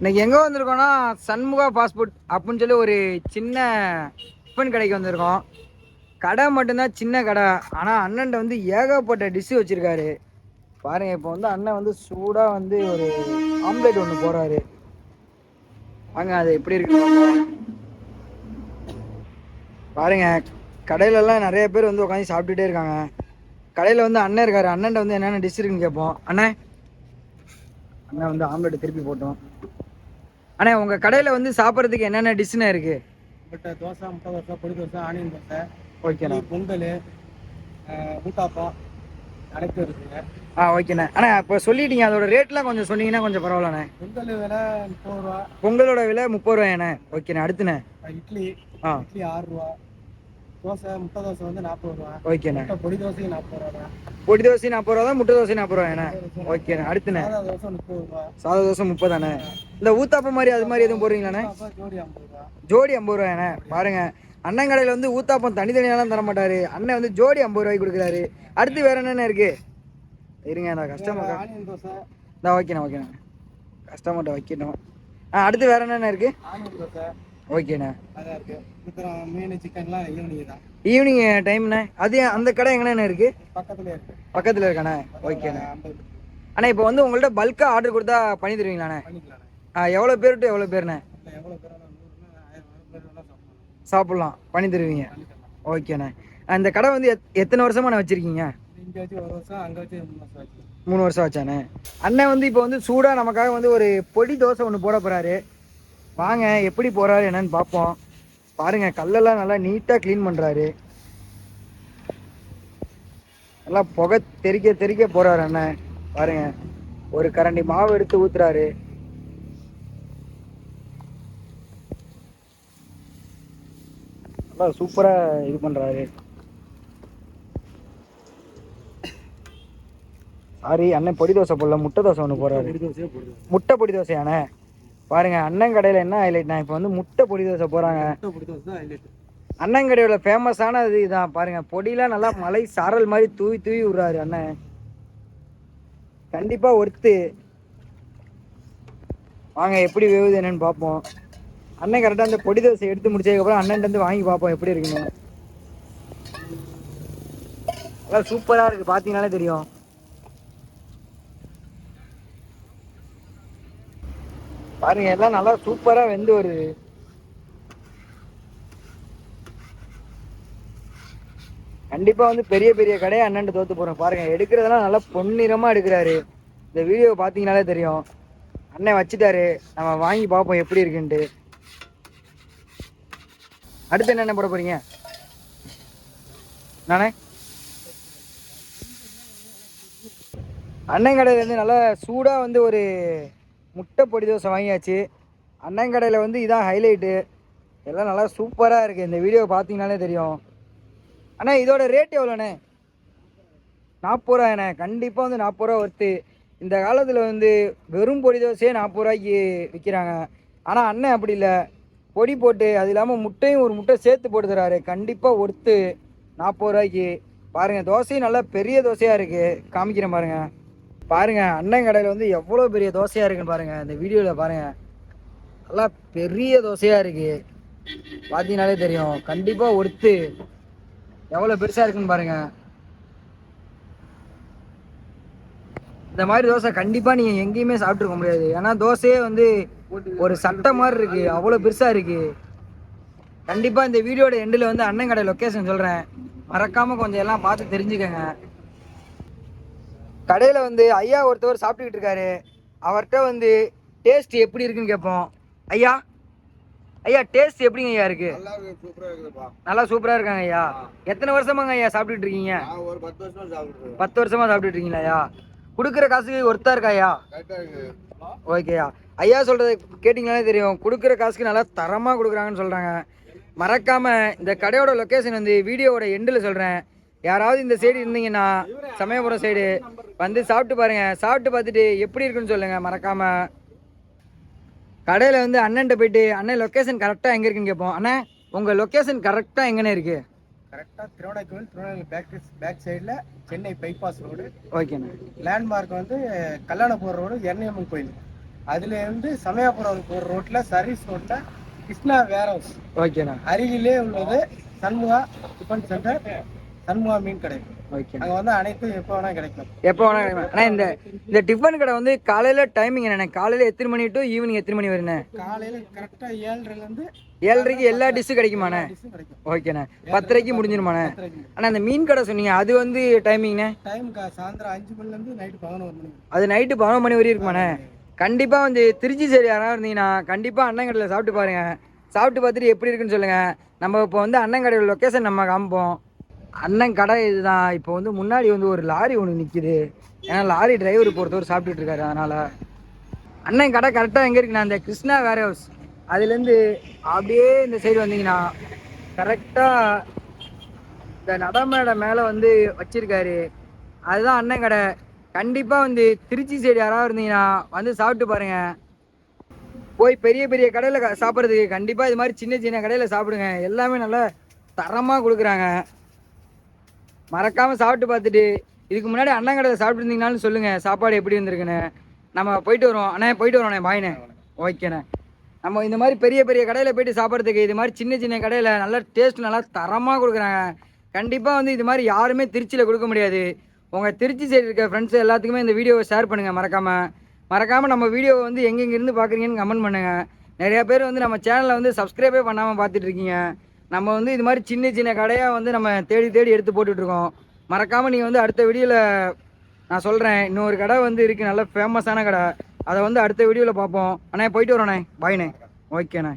இன்னைக்கு எங்கே வந்திருக்கோம்னா சண்முகா fast food அப்படின்னு சொல்லி ஒரு சின்ன டிஃபன் கடைக்கு வந்திருக்கோம். கடை மட்டும்தான் சின்ன கடை, ஆனால் அண்ணன்ட்ட வந்து ஏகப்பட்ட டிஷ்ஷு வச்சுருக்காரு. பாருங்கள், இப்போ வந்து அண்ணன் வந்து சூடாக வந்து ஒரு ஆம்லேட் ஒன்று போடுறாரு. வாங்க அது எப்படி இருக்கு பாருங்க. கடையிலலாம் நிறைய பேர் வந்து உட்காந்து சாப்பிட்டுட்டே இருக்காங்க. கடையில் வந்து அண்ணன் இருக்காரு. அண்ணன்ட்ட வந்து என்னென்ன டிஷ் இருக்குன்னு கேட்போம். அண்ணன் வந்து ஆம்லேட் திருப்பி போட்டோம். அண்ணே, உங்க கடையில வந்து சாப்பிட்றதுக்கு என்னென்ன டிஷ்ஷுண்ணே இருக்கு? தோசை, முட்டை தோசை, பொடி தோசை, ஆனியன் தோசை, ஓகேண்ணா. பொங்கல், ஊத்தாப்பம் அனைத்து இருக்குங்க. ஓகேண்ணே. அண்ணா இப்போ சொல்லிட்டீங்க, அதோட ரேட்லாம் கொஞ்சம் சொன்னீங்கன்னா கொஞ்சம் பரவாயில்லண்ணே. பொங்கல் விலை 30 ரூபா. பொங்கலோட விலை 30 ரூபாயாண்ணே. ஓகேண்ணே. அடுத்துண்ணே? இட்லி 6 ரூபா. தோசை, முட்டை தோசை வந்து 40 ரூபா. ஓகேண்ணே. பொடி தோசை 40 ரூபா. பொடி தோசை 40 ரூபா தான், முட்டை தோசை 40 ரூபாயாண்ணே. ஓகேண்ணே. அடுத்துண்ணே? சாதா தோசை 30 ரூபா. சாதா தோசை 30 தானே. இந்த ஊத்தாப்பம் மாதிரி அது மாதிரி எதுவும் போடுறீங்களாண்ணே? ஜோடி 50 ரூபா. ஜோடி 50 ரூபாயாண்ணே. பாருங்க, அண்ணன் கடையில் வந்து ஊத்தாப்பம் தனித்தனியாலாம் தர மாட்டாரு. அண்ணன் வந்து ஜோடி 50 ரூபாய்க்கு கொடுக்குறாரு. அடுத்து வேற என்னென்ன இருக்கு? இருங்க, நான் கஸ்டமர். ஆனியன் தோசை. ஓகேண்ணே. கஸ்டமர்கிட்ட வைக்கணும். அடுத்து வேற என்னென்ன இருக்கு? ஆனியன் தோசை. ஓகேண்ணே. அதான் இருக்கு. மீன் சிக்கன்லாம் ஈவினிங் தான். ஈவினிங் டைம்ண்ணே. அது அந்த கடை எங்கண்ணே இருக்கு? பக்கத்துல இருக்காண்ணே. ஓகேண்ணே. அண்ணா, இப்போ வந்து உங்கள்ட்ட பல்காக ஆர்டர் கொடுத்தா பண்ணி தருவீங்களாண்ணே? எவ்வளோ பேர் டு எவ்வளோ பேர்ண்ணே சாப்பிட்லாம்? பண்ணி தருவீங்க. ஓகேண்ணே. அந்த கடை வந்து எத்தனை வருஷமா நான் வச்சுருக்கீங்க? 3 வருஷம் ஆச்சாண்ணே. அண்ணன் வந்து இப்போ வந்து சூடாக நமக்காக வந்து ஒரு பொடி தோசை ஒன்று போட போகிறாரு. வாங்க எப்படி போகிறாரு என்னன்னு பார்ப்போம். பாருங்க, கல்லெல்லாம் நல்லா நீட்டாக க்ளீன் பண்ணுறாரு. நல்லா புகை தெறிக்க போகிறாரு அண்ணன். பாருங்க, ஒரு கரண்டி மாவு எடுத்து ஊத்துறாரு. நல்லா சூப்பராக இது பண்ணுறாரு. சாரி அண்ணன், பொடி தோசை போடல, முட்டை தோசை ஒன்று போடுறாரு. முட்டை பொடி தோசையாண்ணே. பாருங்க, அண்ணன் கடையில் என்ன ஹைலைட்னா இப்போ வந்து முட்டை பொடி தோசை போகிறாங்க. அண்ணன் கடையோட ஃபேமஸான இது இதான். பாருங்க, பொடியெலாம் நல்லா மலை சாரல் மாதிரி தூவி விடுறாரு அண்ணன். கண்டிப்பாக ஒர்த்து. வாங்க எப்படி வேவுது என்னன்னு பார்ப்போம். அண்ணன் கரெக்டாக அந்த பொடி தோசை எடுத்து முடிச்சதுக்கப்புறம் அண்ணன் வந்து வாங்கி பார்ப்போம் எப்படி இருக்குன்னு. நல்லா சூப்பராக இருக்குது, பார்த்தீங்கன்னாலே தெரியும். பாருங்க, எல்லாம் நல்லா சூப்பராக வெந்து வருது. கண்டிப்பாக வந்து பெரிய கடையை அண்ணன் தோற்று போகிறோம். பாருங்கள், எடுக்கிறதெல்லாம் நல்லா பொன்னிறமாக எடுக்கிறாரு. இந்த வீடியோ பார்த்தீங்கன்னாலே தெரியும். அண்ணன் வச்சுட்டாரு, நம்ம வாங்கி பார்ப்போம் எப்படி இருக்குன்ட்டு. அடுத்து என்னென்ன போட போகிறீங்க நானே? அண்ணன் கடையிலேருந்து நல்லா சூடாக வந்து ஒரு முட்டை பொடி தோசை வாங்கியாச்சு. அண்ணன் கடையில் வந்து இதான் ஹைலைட்டு. எல்லாம் நல்லா சூப்பராக இருக்குது. இந்த வீடியோ பார்த்தீங்கன்னாலே தெரியும். அண்ணா, இதோட ரேட் எவ்வளோண்ணே? 40 ரூபாண்ணே. கண்டிப்பாக வந்து 40 ரூபா ஒர்த்து. இந்த காலத்தில் வந்து வெறும் பொடி தோசையே 40 ரூபாய்க்கு விற்கிறாங்க. ஆனால் அண்ணன் அப்படி இல்லை, பொடி போட்டு அது இல்லாமல் முட்டையும் ஒரு முட்டை சேர்த்து போட்டு தராரு. கண்டிப்பாக ஒர்த்து 40 ரூபாய்க்கு. பாருங்கள், தோசையும் நல்லா பெரிய தோசையாக இருக்குது. காமிக்கிறேன் பாருங்கள், அண்ணன் கடையில் வந்து எவ்வளோ பெரிய தோசையாக இருக்குன்னு பாருங்கள். இந்த வீடியோவில் பாருங்கள், நல்லா பெரிய தோசையாக இருக்குது. பார்த்தீங்கன்னாலே தெரியும். கண்டிப்பாக ஒர்த்து. எவ்வளோ பெருசாக இருக்குன்னு பாருங்கள். இந்த மாதிரி தோசை கண்டிப்பாக நீங்கள் எங்கேயுமே சாப்பிட்ருக்க முடியாது. ஏன்னா தோசையே வந்து ஒரு சட்டை மாதிரி இருக்குது, அவ்வளோ பெருசாக இருக்குது. கண்டிப்பாக இந்த வீடியோட எண்டில் வந்து அண்ணன் கடை லொக்கேஷன் சொல்கிறேன், மறக்காமல் கொஞ்சம் எல்லாம் பார்த்து தெரிஞ்சுக்கங்க. கடையில் வந்து ஐயா ஒருத்தவர் சாப்பிட்டுக்கிட்டு இருக்காரு. அவர்கிட்ட வந்து டேஸ்ட் எப்படி இருக்குன்னு கேட்போம். ஐயா டேஸ்ட் எப்படிங்க ஐயா இருக்கு? நல்லா சூப்பரா இருக்காங்க ஐயா. எத்தனை வருஷமாங்க ஐயா சாப்பிட்டுட்டு இருக்கீங்க? 10 வருஷமா சாப்பிட்டுட்டு இருக்கீங்களா ஐயா? கொடுக்குற காசுக்கு ஒர்த்தா இருக்கா ஐயா? ஓகேயா. ஐயா சொல்றது கேட்டிங்களானே தெரியும், கொடுக்குற காசுக்கு நல்லா தரமாக கொடுக்குறாங்கன்னு சொல்கிறாங்க. மறக்காமல் இந்த கடையோட லொக்கேஷன் வந்து வீடியோவோட எண்டில் சொல்கிறேன். யாராவது இந்த சைடு இருந்தீங்கன்னா, சமயபுரம் சைடு வந்து சாப்பிட்டு பாருங்கள். சாப்பிட்டு பார்த்துட்டு எப்படி இருக்குன்னு சொல்லுங்கள் மறக்காமல். கடையில் வந்து அண்ணன்ட்ட போயிட்டு அண்ணன் லொக்கேஷன் கரெக்டாக எங்கே இருக்குன்னு கேட்போம். அண்ணா, உங்கள் லொக்கேஷன் கரெக்டாக எங்கண்ணே இருக்குது? கரெக்டாக திருவண்ணாமலை பேக் சைடில் சென்னை பைபாஸ் ரோடு. ஓகேண்ணா. லேண்ட்மார்க் வந்து கல்யாணபுரம் ரோடு எர்ணியம்மன் கோயில். அதுல இருந்து சமயபுரம் போற ரோட்ல சர்வீஸ் ரோட்ல கிருஷ்ணா வேர் ஹவுஸ் ஓகேண்ணா. அருகிலே உள்ளது சண்முகா டிஃபன் சென்டர், சண்முகா மீன் கடை. ஓகே. அங்க வந்து அனைத்தும் எப்போ வேணா கிடைக்கும். எப்போ வேணா கிடைக்கும். அண்ணா இந்த டிஃபன் கடை வந்து காலையில டைமிங் என்னண்ணே? காலையில எத்தனை மணி டு ஈவினிங் எத்தனை மணி வருண்ணே? காலையில கரெக்டா 7:30ல 7:30க்கு எல்லா டிஷ்ஷும் கிடைக்குமாண்ணே? ஓகேண்ணே. 10:30க்கு முடிஞ்சிருமாண்ணே? அண்ணா இந்த மீன் கடை சொன்னீங்க அது வந்து டைமிங்ண்ணே? டைம் சாயந்தரம் 5 மணில இருந்து நைட்டு 11 மணி. அது நைட்டு 11 மணி வரையும் இருக்குமாண்ணே? கண்டிப்பா வந்து திருச்சி சைடு யாராவது இருந்தீங்கன்னா கண்டிப்பா அண்ணன் கடையில் சாப்பிட்டு பாருங்க. சாப்பிட்டு பார்த்துட்டு எப்படி இருக்குன்னு சொல்லுங்க. நம்ம இப்போ வந்து அண்ணன் கடையோட லொக்கேஷன் நம்ம காமிப்போம். அண்ணன் கடை இதுதான். இப்போ வந்து முன்னாடி வந்து ஒரு லாரி ஒன்று நிற்கிது. ஏன்னா லாரி டிரைவர் பொறுத்தவரை சாப்பிட்டுட்டு இருக்காரு. அதனால அண்ணன் கடை கரெக்டாக எங்கே இருக்குண்ணா? அந்த கிருஷ்ணா வேர் ஹவுஸ் அதுலேருந்து அப்படியே இந்த சைடு வந்தீங்கன்னா கரெக்டாக இந்த நடமேடை மேலே வந்து வச்சிருக்காரு. அதுதான் அண்ணன் கடை. கண்டிப்பாக வந்து திருச்சி சைடு யாராவது இருந்தீங்கன்னா வந்து சாப்பிட்டு பாருங்க. போய் பெரிய பெரிய கடையில் சாப்பிட்றதுக்கு கண்டிப்பாக இது மாதிரி சின்ன சின்ன கடையில் சாப்பிடுங்க. எல்லாமே நல்லா தரமாக கொடுக்குறாங்க. மறக்காமல் சாப்பிட்டு பார்த்துட்டு இதுக்கு முன்னாடி அண்ணன் கடையில் சாப்பிட்டு இருந்தீங்கனாலும் சொல்லுங்கள் சாப்பாடு எப்படி இருந்திருக்குன்னு. நம்ம போயிட்டு வருவோம். அண்ணே போயிட்டு வரோண்ணே. பாய்ண்ணே. ஓகேண்ணே. நம்ம இந்த மாதிரி பெரிய பெரிய கடையில் போய்ட்டு சாப்பிட்றதுக்கு இது மாதிரி சின்ன சின்ன கடையில் நல்லா டேஸ்ட் நல்லா தரமாக கொடுக்குறாங்க. கண்டிப்பாக வந்து இது மாதிரி யாருமே திருச்சியில் கொடுக்க முடியாது. உங்கள் திருச்சி சைடு இருக்க ஃப்ரெண்ட்ஸ் எல்லாத்துக்குமே இந்த வீடியோவை ஷேர் பண்ணுங்கள். மறக்காமல் நம்ம வீடியோவை வந்து எங்கெங்கிருந்து பார்க்குறீங்கன்னு கமெண்ட் பண்ணுங்கள். நிறையா பேர் வந்து நம்ம சேனலில் வந்து சப்ஸ்கிரைபே பண்ணாமல் பார்த்துட்ருக்கீங்க. நம்ம வந்து இது மாதிரி சின்ன சின்ன கடையாக வந்து நம்ம தேடி தேடி எடுத்து போட்டுட்ருக்கோம். மறக்காமல் நீங்கள் வந்து அடுத்த வீடியோவில் நான் சொல்கிறேன். இன்னொரு கடை வந்து இருக்குது நல்ல ஃபேமஸான கடை. அதை வந்து அடுத்த வீடியோவில் பார்ப்போம். அண்ணே போயிட்டு வரோண்ணே. பாய்ண்ணே. ஓகேண்ணே.